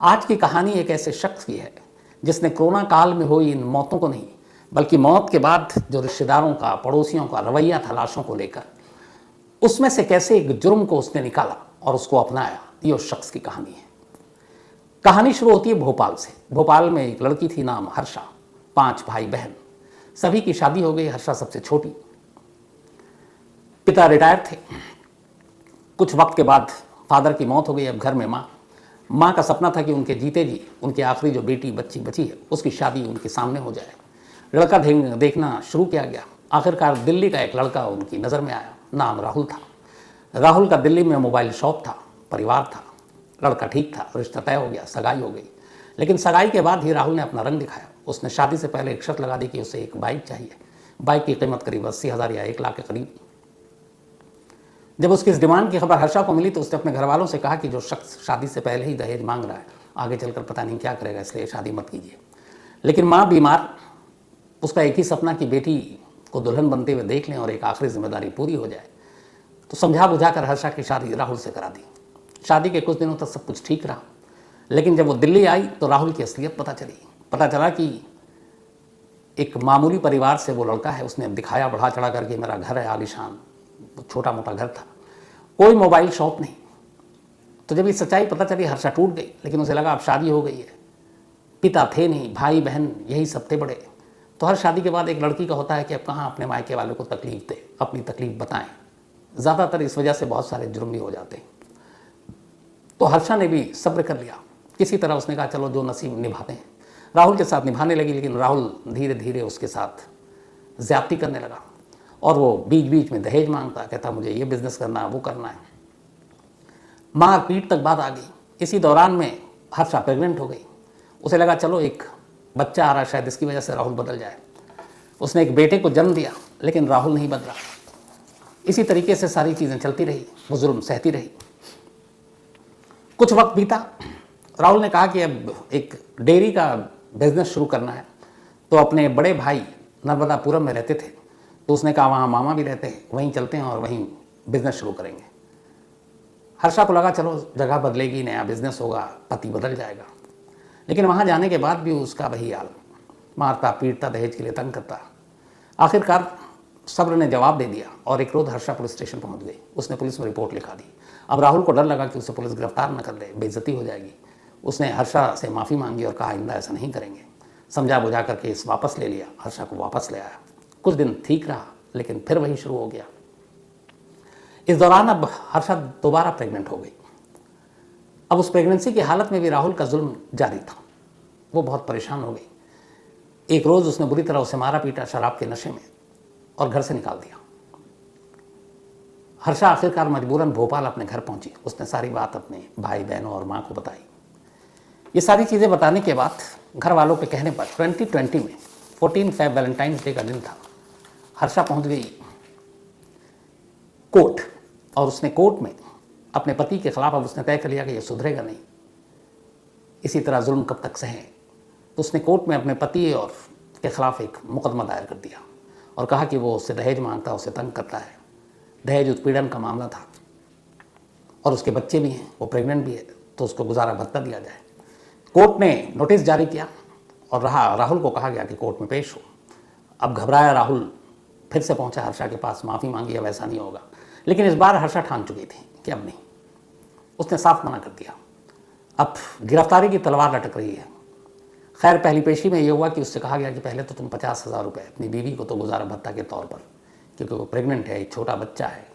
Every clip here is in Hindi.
आज की कहानी एक ऐसे शख्स की है जिसने कोरोना काल में हुई इन मौतों को नहीं बल्कि मौत के बाद जो रिश्तेदारों का पड़ोसियों का रवैया था लाशों को लेकर उसमें से कैसे एक जुर्म को उसने निकाला और उसको अपनाया। ये उस शख्स की कहानी है। कहानी शुरू होती है भोपाल से। भोपाल में एक लड़की थी, नाम हर्षा। 5 भाई बहन, सभी की शादी हो गई। हर्षा सबसे छोटी। पिता रिटायर थे। कुछ वक्त के बाद फादर की मौत हो गई। अब घर में माँ का सपना था कि उनके जीते जी उनकी आखिरी जो बेटी बच्ची बची है उसकी शादी उनके सामने हो जाए। लड़का देखना शुरू किया गया। आखिरकार दिल्ली का एक लड़का उनकी नज़र में आया। नाम राहुल था। राहुल का दिल्ली में मोबाइल शॉप था, परिवार था। लड़का ठीक था, रिश्ता तय हो गया, सगाई हो गई। लेकिन सगाई के बाद ही राहुल ने अपना रंग दिखाया। उसने शादी से पहले एक शर्त लगा दी कि उसे एक बाइक चाहिए। बाइक की कीमत करीब 80,000 या 1 लाख के करीब। जब उसकी इस डिमांड की खबर हर्षा को मिली तो उसने अपने घर वालों से कहा कि जो शख्स शादी से पहले ही दहेज मांग रहा है आगे चलकर पता नहीं क्या करेगा, इसलिए शादी मत कीजिए। लेकिन माँ बीमार, उसका एक ही सपना कि बेटी को दुल्हन बनते हुए देख लें और एक आखिरी जिम्मेदारी पूरी हो जाए। तो समझा बुझा कर हर्षा की शादी राहुल से करा दी। शादी के कुछ दिनों तक सब कुछ ठीक रहा। लेकिन जब वो दिल्ली आई तो राहुल की असलियत पता चला कि एक मामूली परिवार से वो लड़का है। उसने दिखाया बढ़ा चढ़ा करके मेरा घर है आलीशान, छोटा मोटा घर था, कोई मोबाइल शॉप नहीं। तो जब ये सच्चाई पता चली हर्षा टूट गई। लेकिन उसे लगा अब शादी हो गई है, पिता थे नहीं, भाई बहन यही सब थे बड़े। तो हर शादी के बाद एक लड़की का होता है कि अब कहाँ अपने मायके वालों को तकलीफ दे, अपनी तकलीफ बताएं। ज़्यादातर इस वजह से बहुत सारे जुर्म भी हो जाते हैं। तो हर्षा ने भी सब्र कर लिया। किसी तरह उसने कहा चलो जो नसीब निभाते हैं। राहुल के साथ निभाने लगी। लेकिन राहुल धीरे धीरे उसके साथ ज्यादती करने लगा और वो बीच बीच में दहेज मांगता, कहता मुझे ये बिजनेस करना है, वो करना है। मार पीट तक बात आ गई। इसी दौरान में हर्षा प्रेग्नेंट हो गई। उसे लगा चलो एक बच्चा आ रहा है, शायद इसकी वजह से राहुल बदल जाए। उसने एक बेटे को जन्म दिया। लेकिन राहुल नहीं बदला। इसी तरीके से सारी चीज़ें चलती रही, वो जुल्म सहती रही। कुछ वक्त बीता। राहुल ने कहा कि अब एक डेयरी का बिजनेस शुरू करना है। तो अपने बड़े भाई नर्मदापुरम में रहते थे, तो उसने कहा वहाँ मामा भी रहते हैं, वहीं चलते हैं और वहीं बिजनेस शुरू करेंगे। हर्षा को लगा चलो जगह बदलेगी, नया बिजनेस होगा, पति बदल जाएगा। लेकिन वहाँ जाने के बाद भी उसका वही हाल, मारता पीटता, दहेज के लिए तंग करता। आखिरकार सब्र ने जवाब दे दिया और एक रोज हर्षा पुलिस स्टेशन पहुँच गई। उसने पुलिस में रिपोर्ट लिखा दी। अब राहुल को डर लगा कि उसे पुलिस गिरफ्तार न कर ले, बेइज्जती हो जाएगी। उसने हर्षा से माफ़ी मांगी और कहा आइंदा ऐसा नहीं करेंगे। समझा बुझा कर केस वापस ले लिया। हर्षा को वापस ले आया। कुछ दिन ठीक रहा, लेकिन फिर वही शुरू हो गया। इस दौरान अब हर्षा दोबारा प्रेग्नेंट हो गई। अब उस प्रेगनेंसी की हालत में भी राहुल का जुल्म जारी था। वो बहुत परेशान हो गई। एक रोज़ उसने बुरी तरह उसे मारा पीटा शराब के नशे में और घर से निकाल दिया। हर्षा आखिरकार मजबूरन भोपाल अपने घर पहुंची। उसने सारी बात अपने भाई बहनों और माँ को बताई। ये सारी चीज़ें बताने के बाद घर वालों के कहने पर 2020 में 14 फेब वैलेंटाइंस डे का दिन था, हर्षा पहुंच गई कोर्ट। और उसने कोर्ट में अपने पति के खिलाफ अब उसने तय कर लिया कि ये सुधरेगा नहीं, इसी तरह जुल्म कब तक सहें। तो उसने कोर्ट में अपने पति और के खिलाफ एक मुकदमा दायर कर दिया और कहा कि वो उससे दहेज मांगता, उसे तंग करता है। दहेज उत्पीड़न का मामला था और उसके बच्चे भी हैं, वो प्रेग्नेंट भी है, तो उसको गुजारा भत्ता दिया जाए। कोर्ट ने नोटिस जारी किया और राहुल को कहा गया कि कोर्ट में पेश हो। अब घबराया राहुल फिर से पहुंचा हर्षा के पास, माफ़ी मांगी, अब ऐसा नहीं होगा। लेकिन इस बार हर्षा ठान चुकी थी कि अब नहीं। उसने साफ मना कर दिया। अब गिरफ्तारी की तलवार लटक रही है। खैर पहली पेशी में ये हुआ कि उससे कहा गया कि पहले तो तुम 50,000 रुपये अपनी बीवी को तो गुजारा भत्ता के तौर पर, क्योंकि वो प्रेग्नेंट है, एक छोटा बच्चा है।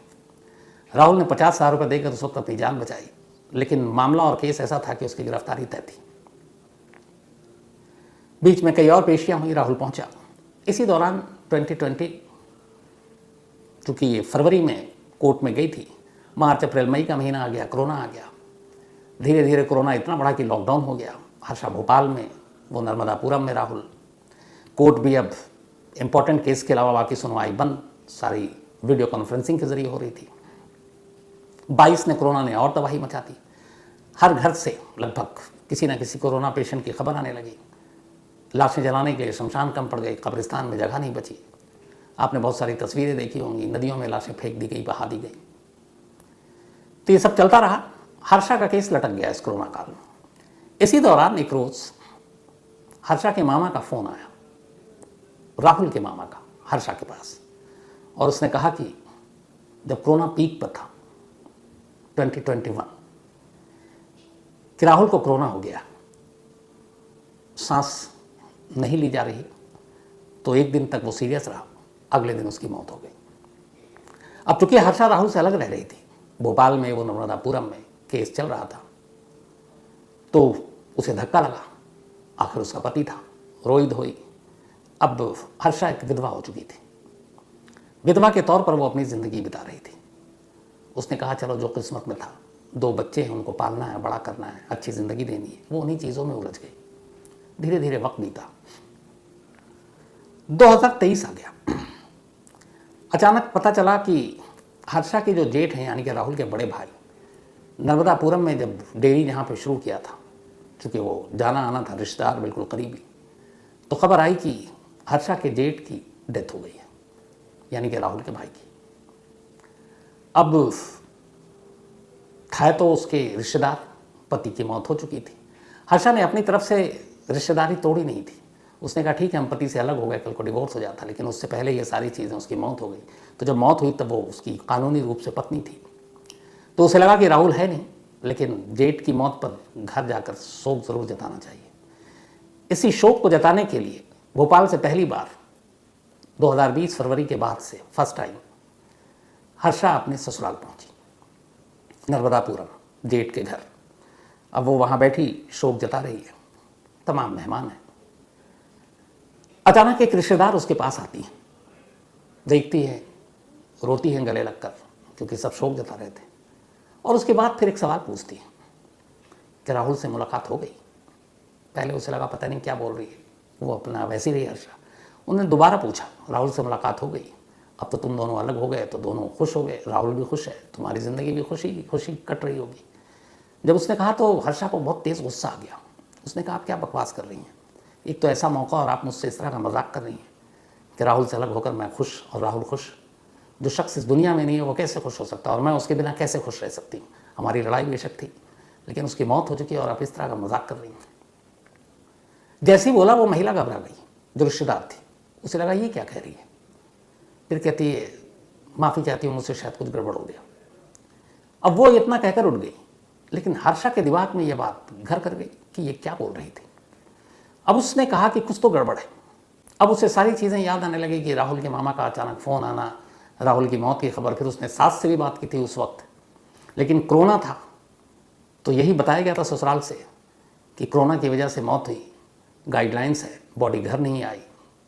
राहुल ने 50,000 रुपये देकर उस वक्त अपनी जान बचाई। लेकिन मामला और केस ऐसा था कि उसकी गिरफ्तारी तय थी। बीच में कई और पेशियां हुई, राहुल पहुंचा। इसी दौरान 2020, चूँकि ये फरवरी में कोर्ट में गई थी, मार्च अप्रैल मई का महीना आ गया, कोरोना आ गया। धीरे धीरे कोरोना इतना बढ़ा कि लॉकडाउन हो गया। हर्षा भोपाल में, वो नर्मदापुरम में। राहुल कोर्ट भी अब इम्पोर्टेंट केस के अलावा बाकी सुनवाई बंद, सारी वीडियो कॉन्फ्रेंसिंग के जरिए हो रही थी। 22 ने कोरोना ने और तबाही मचा दी। हर घर से लगभग किसी न किसी कोरोना पेशेंट की खबर आने लगी। लाशें जलाने के लिए शमशान कम पड़ गए, कब्रिस्तान में जगह नहीं बची। आपने बहुत सारी तस्वीरें देखी होंगी, नदियों में लाशें फेंक दी गई, बहा दी गई। तो ये सब चलता रहा। हर्षा का केस लटक गया इस कोरोना काल में। इसी दौरान एक रोज हर्षा के मामा का फोन आया, राहुल के मामा का, हर्षा के पास, और उसने कहा कि जब कोरोना पीक पर था 2021 कि राहुल को कोरोना हो गया, सांस नहीं ली जा रही, तो एक दिन तक वो सीरियस रहा, अगले दिन उसकी मौत हो गई। अब चूंकि हर्षा राहुल से अलग रह रही थी, भोपाल में, वो नर्मदापुरम में केस चल रहा था, तो उसे धक्का लगा। आखिर उसका पति था, रोई धोई। अब हर्षा एक विधवा हो चुकी थी, विधवा के तौर पर वो अपनी ज़िंदगी बिता रही थी। उसने कहा चलो जो किस्मत में था, 2 बच्चे हैं, उनको पालना है, बड़ा करना है, अच्छी ज़िंदगी देनी है। वो उन्हीं चीज़ों में उलझ गई। धीरे धीरे वक्त बीता, 2023 आ गया। अचानक पता चला कि हर्षा के जो जेठ हैं, यानी कि राहुल के बड़े भाई, नर्मदापुरम में जब डेयरी जहाँ पे शुरू किया था, चूँकि वो जाना आना था, रिश्तेदार बिल्कुल करीबी, तो खबर आई कि हर्षा के जेठ की डेथ हो गई है, यानी कि राहुल के भाई की। अब था तो उसके रिश्तेदार, पति की मौत हो चुकी थी। हर्षा ने अपनी तरफ से रिश्तेदारी तोड़ी नहीं थी। उसने कहा ठीक है, हम पति से अलग हो गए, कल को डिवोर्स हो जाता, लेकिन उससे पहले ये सारी चीज़ें, उसकी मौत हो गई। तो जब मौत हुई तब वो उसकी कानूनी रूप से पत्नी थी, तो उसे लगा कि राहुल है नहीं, लेकिन जेठ की मौत पर घर जाकर शोक ज़रूर जताना चाहिए। इसी शोक को जताने के लिए भोपाल से पहली बार 2020 फरवरी के बाद से फर्स्ट टाइम हर्षा अपने ससुराल पहुंची, नर्मदापुरम, जेठ के घर। अब वो वहाँ बैठी शोक जता रही है, तमाम मेहमान हैं। अचानक एक रिश्तेदार उसके पास आती है, देखती है, रोती है गले लगकर, क्योंकि सब शोक जता रहे थे। और उसके बाद फिर एक सवाल पूछती है कि राहुल से मुलाकात हो गई? पहले उसे लगा पता नहीं क्या बोल रही है, वो अपना वैसी रही हर्षा। उन्होंने दोबारा पूछा, राहुल से मुलाकात हो गई? अब तो तुम दोनों अलग हो गए, तो दोनों खुश हो गए, राहुल भी खुश है, तुम्हारी ज़िंदगी भी खुशी खुशी कट रही होगी। जब उसने कहा तो हर्षा को बहुत तेज़ गुस्सा आ गया। उसने कहा आप क्या बकवास कर रही हैं? एक तो ऐसा मौका और आप मुझसे इस तरह का मजाक कर रही हैं कि राहुल से अलग होकर मैं खुश और राहुल खुश। जो शख्स इस दुनिया में नहीं है वो कैसे खुश हो सकता है, और मैं उसके बिना कैसे खुश रह सकती हूँ? हमारी लड़ाई बेशक थी, लेकिन उसकी मौत हो चुकी है और आप इस तरह का मजाक कर रही हैं। जैसे ही बोला वो महिला घबरा गई, जो रिश्तेदार थी। उसे लगा ये क्या कह रही है। फिर कहती है माफ़ी चाहती हूँ, मुझसे शायद कुछ गड़बड़ हो गया। अब वो इतना कहकर उठ गई, लेकिन हर्षा के दिमाग में ये बात घर कर गई कि ये क्या बोल रही थी। अब उसने कहा कि कुछ तो गड़बड़ है। अब उसे सारी चीज़ें याद आने लगी कि राहुल के मामा का अचानक फ़ोन आना, राहुल की मौत की खबर, फिर उसने सास से भी बात की थी उस वक्त, लेकिन कोरोना था, तो यही बताया गया था ससुराल से कि कोरोना की वजह से मौत हुई, गाइडलाइंस है, बॉडी घर नहीं आई,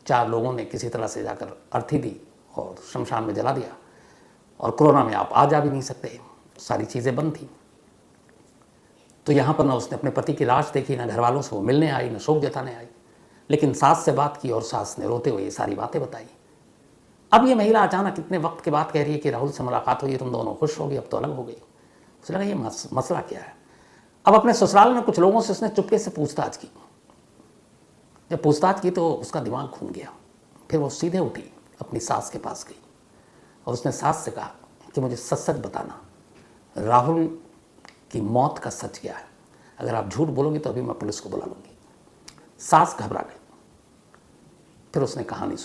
4 लोगों ने किसी तरह से जाकर अर्थी दी और शमशान में जला दिया, और कोरोना में आप आ जा भी नहीं सकते, सारी चीज़ें बंद थी। तो यहाँ पर ना उसने अपने पति की लाश देखी, ना घर वालों से वो मिलने आई, ना शोक जताने आई, लेकिन सास से बात की और सास ने रोते हुए ये सारी बातें बताई। अब ये महिला अचानक इतने वक्त के बाद कह रही है कि राहुल से मुलाकात हुई, तुम दोनों खुश हो गई, अब तो अलग हो गई। उसे लगा ये मसला क्या है। अब अपने ससुराल में कुछ लोगों से उसने चुपके से पूछताछ की। जब पूछताछ की तो उसका दिमाग घूम गया। फिर वो सीधे उठी, अपनी सास के पास गई और उसने सास से कहा कि मुझे सच सच बताना, राहुल की मौत का सच क्या है। अगर आप झूठ बोलोगी तो अभी मैं पुलिस को बुला लूँगी। सास घबरा गई। फिर उसने कहानी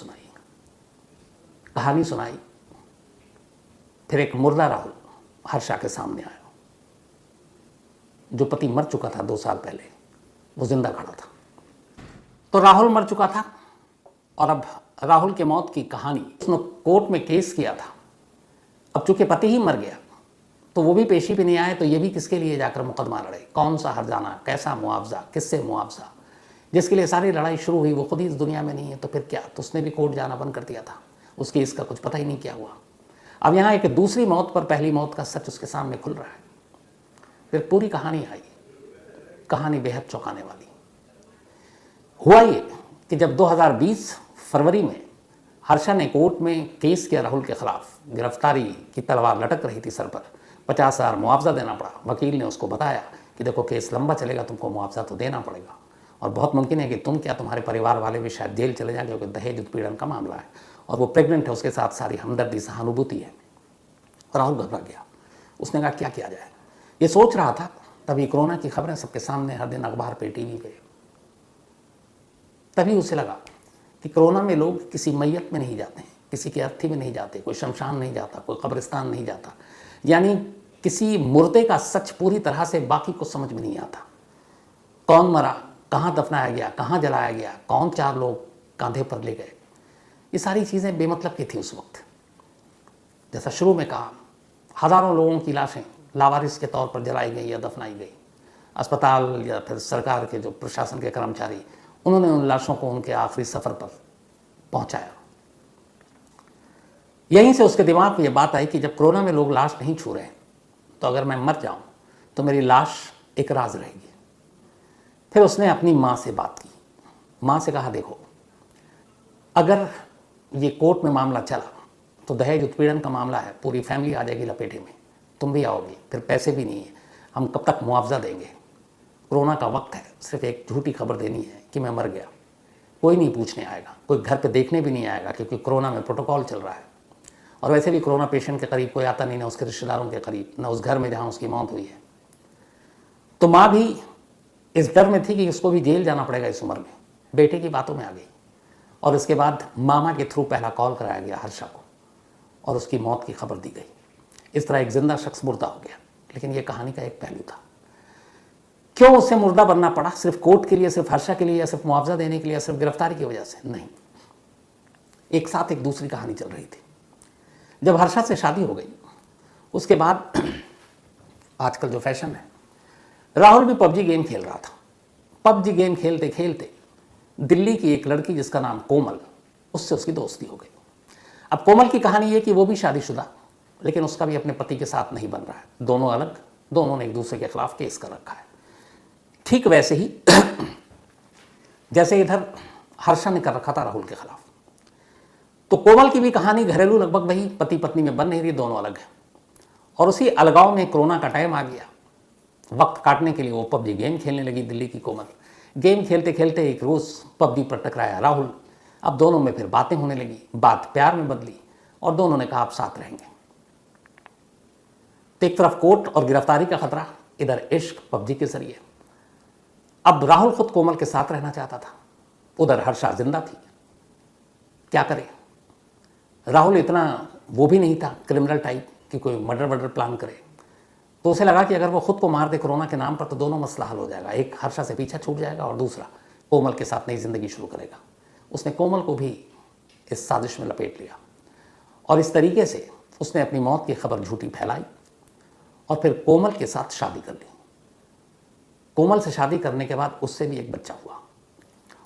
सुनाई। फिर एक मुर्दा राहुल हर्षा के सामने आया। जो पति मर चुका था 2 साल पहले, वो जिंदा खड़ा था। तो राहुल मर चुका था और अब राहुल के मौत की कहानी उसने कोर्ट में केस किया था। अब चूंकि पति ही मर गया तो वो भी पेशी पे नहीं आए, तो ये भी किसके लिए जाकर मुकदमा लड़े, कौन सा हर्जाना, कैसा मुआवजा, किससे मुआवजा, जिसके लिए सारी लड़ाई शुरू हुई वो खुद ही इस दुनिया में नहीं है, तो फिर क्या। तो उसने भी कोर्ट जाना बंद कर दिया था, उसकी इसका कुछ पता ही नहीं क्या हुआ। अब यहाँ एक दूसरी मौत पर पहली मौत का सच उसके सामने खुल रहा है। फिर पूरी कहानी आई, कहानी बेहद चौंकाने वाली। हुआ ये कि जब 2020 फरवरी में हर्षा ने कोर्ट में केस किया राहुल के खिलाफ, गिरफ्तारी की तलवार लटक रही थी सर पर, 50,000 मुआवजा देना पड़ा। वकील ने उसको बताया कि देखो केस लंबा चलेगा, तुमको मुआवजा तो देना पड़ेगा, और बहुत मुमकिन है कि तुम क्या, तुम्हारे परिवार वाले भी शायद जेल चले जाएंगे, क्योंकि दहेज उत्पीड़न का मामला है और वो प्रेग्नेंट है, उसके साथ सारी हमदर्दी सहानुभूति है। राहुल घबरा गया। उसने कहा क्या किया जाए। ये सोच रहा था तभी कोरोना की खबरें सबके सामने हर दिन अखबार पे, टीवी पे। तभी उसे लगा कि कोरोना में लोग किसी मैयत में नहीं जाते, किसी की अर्थी में नहीं जाते, कोई शमशान नहीं जाता, कोई कब्रिस्तान नहीं जाता, यानी किसी मुर्दे का सच पूरी तरह से बाकी को समझ में नहीं आता। कौन मरा, कहाँ दफनाया गया, कहाँ जलाया गया, कौन 4 लोग कांधे पर ले गए, ये सारी चीज़ें बेमतलब की थी उस वक्त। जैसा शुरू में कहा, हज़ारों लोगों की लाशें लावारिस के तौर पर जलाई गई या दफनाई गई। अस्पताल या फिर सरकार के जो प्रशासन के कर्मचारी, उन्होंने उन लाशों को उनके आखिरी सफ़र पर पहुंचाया। यहीं से उसके दिमाग में ये बात आई कि जब कोरोना में लोग लाश नहीं छू रहे हैं, तो अगर मैं मर जाऊं तो मेरी लाश एक राज रहेगी। फिर उसने अपनी माँ से बात की। माँ से कहा, देखो, अगर ये कोर्ट में मामला चला तो दहेज उत्पीड़न का मामला है, पूरी फैमिली आ जाएगी लपेटे में, तुम भी आओगी, फिर पैसे भी नहीं है, हम कब तक मुआवजा देंगे? कोरोना का वक्त है, सिर्फ एक झूठी खबर देनी है कि मैं मर गया, कोई नहीं पूछने आएगा, कोई घर पे देखने भी नहीं आएगा, क्योंकि कोरोना में प्रोटोकॉल चल रहा है। और वैसे भी कोरोना पेशेंट के करीब कोई आता नहीं, ना उसके रिश्तेदारों के करीब, ना उस घर में जहाँ उसकी मौत हुई है। तो माँ भी इस डर में थी कि उसको भी जेल जाना पड़ेगा इस उम्र में। बेटे की बातों में आ गई और इसके बाद मामा के थ्रू पहला कॉल कराया गया हर्षा को और उसकी मौत की खबर दी गई। इस तरह एक जिंदा शख्स मुर्दा हो गया। लेकिन यह कहानी का एक पहलू था। क्यों उसे मुर्दा बनना पड़ा? सिर्फ कोर्ट के लिए, सिर्फ हर्षा के लिए, या सिर्फ मुआवजा देने के लिए, या सिर्फ गिरफ्तारी की वजह से? नहीं, एक साथ एक दूसरी कहानी चल रही थी। जब हर्षा से शादी हो गई उसके बाद आजकल जो फैशन है, राहुल भी पबजी गेम खेल रहा था। पबजी गेम खेलते खेलते दिल्ली की एक लड़की जिसका नाम कोमल, उससे उसकी दोस्ती हो गई। अब कोमल की कहानी ये कि वो भी शादीशुदा, लेकिन उसका भी अपने पति के साथ नहीं बन रहा है। दोनों अलग, दोनों ने एक दूसरे के खिलाफ केस कर रखा है। ठीक वैसे ही जैसे इधर हर्षा ने कर रखा था राहुल के खिलाफ, तो कोमल की भी कहानी घरेलू लगभग वही पति पत्नी में बन नहीं रही, दोनों अलग हैं। और उसी अलगाव में कोरोना का टाइम आ गया। वक्त काटने के लिए वो पबजी गेम खेलने लगी दिल्ली की कोमल। गेम खेलते खेलते एक रोज़ पबजी पर टकराया राहुल। अब दोनों में फिर बातें होने लगी, बात प्यार में बदली और दोनों ने कहा आप साथ रहेंगे। तो एक तरफ कोर्ट और गिरफ्तारी का खतरा, इधर इश्क पबजी के जरिए। अब राहुल खुद कोमल के साथ रहना चाहता था, उधर हर्षा जिंदा थी। क्या करे? राहुल इतना वो भी नहीं था क्रिमिनल टाइप कि कोई मर्डर प्लान करे। तो उसे लगा कि अगर वो खुद को मार दे कोरोना के नाम पर तो दोनों मसला हल हो जाएगा। एक हर्षा से पीछा छूट जाएगा और दूसरा कोमल के साथ नई जिंदगी शुरू करेगा। उसने कोमल को भी इस साजिश में लपेट लिया और इस तरीके से उसने अपनी मौत की खबर झूठी फैलाई और फिर कोमल के साथ शादी कर ली। कोमल से शादी करने के बाद उससे भी एक बच्चा हुआ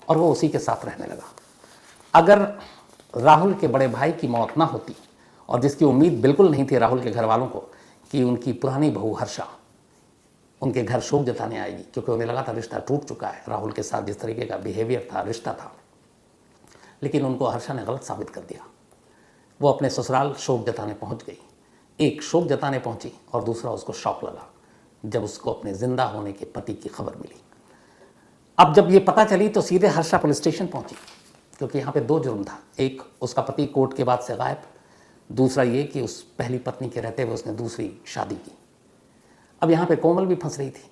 और वो उसी के साथ रहने लगा। अगर राहुल के बड़े भाई की मौत ना होती, और जिसकी उम्मीद बिल्कुल नहीं थी राहुल के घर वालों को कि उनकी पुरानी बहू हर्षा उनके घर शोक जताने आएगी, क्योंकि उन्हें लगा था रिश्ता टूट चुका है, राहुल के साथ जिस तरीके का बिहेवियर था, रिश्ता था। लेकिन उनको हर्षा ने गलत साबित कर दिया। वो अपने ससुराल शोक जताने पहुंच गई। एक शोक जताने पहुंची और दूसरा उसको शौक लगा जब उसको अपने जिंदा होने के पति की खबर मिली। अब जब ये पता चली तो सीधे हर्षा पुलिस स्टेशन पहुंची, क्योंकि यहाँ पे 2 जुर्म था। एक, उसका पति कोर्ट के बाद से गायब। दूसरा ये कि उस पहली पत्नी के रहते हुए उसने दूसरी शादी की। अब यहाँ पे कोमल भी फंस रही थी।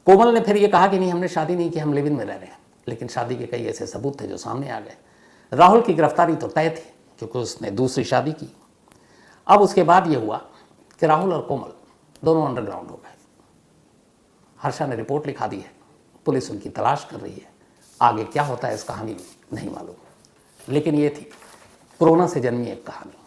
कोमल ने फिर ये कहा कि नहीं, हमने शादी नहीं की, हम लिव इन में रह रहे हैं। लेकिन शादी के कई ऐसे सबूत थे जो सामने आ गए। राहुल की गिरफ्तारी तो तय थी क्योंकि उसने दूसरी शादी की। अब उसके बाद ये हुआ कि राहुल और कोमल दोनों अंडरग्राउंड हो गए। हर्षा ने रिपोर्ट लिखा दी है, पुलिस उनकी तलाश कर रही है। आगे क्या होता है इस कहानी में नहीं मालूम, लेकिन ये थी कोरोना से जन्मी एक कहानी।